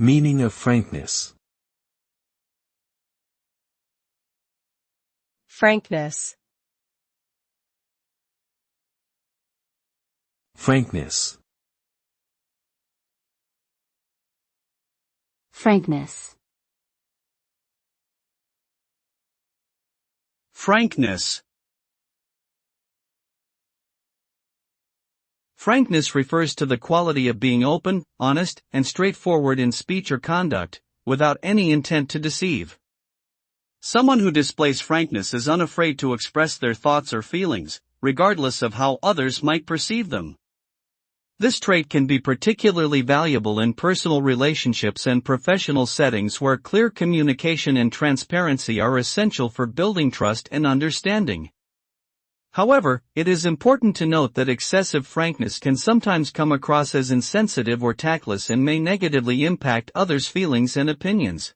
Meaning of frankness. Frankness. Frankness. Frankness. Frankness. Frankness refers to the quality of being open, honest, and straightforward in speech or conduct, without any intent to deceive. Someone who displays frankness is unafraid to express their thoughts or feelings, regardless of how others might perceive them. This trait can be particularly valuable in personal relationships and professional settings where clear communication and transparency are essential for building trust and understanding. However, it is important to note that excessive frankness can sometimes come across as insensitive or tactless and may negatively impact others' feelings and opinions.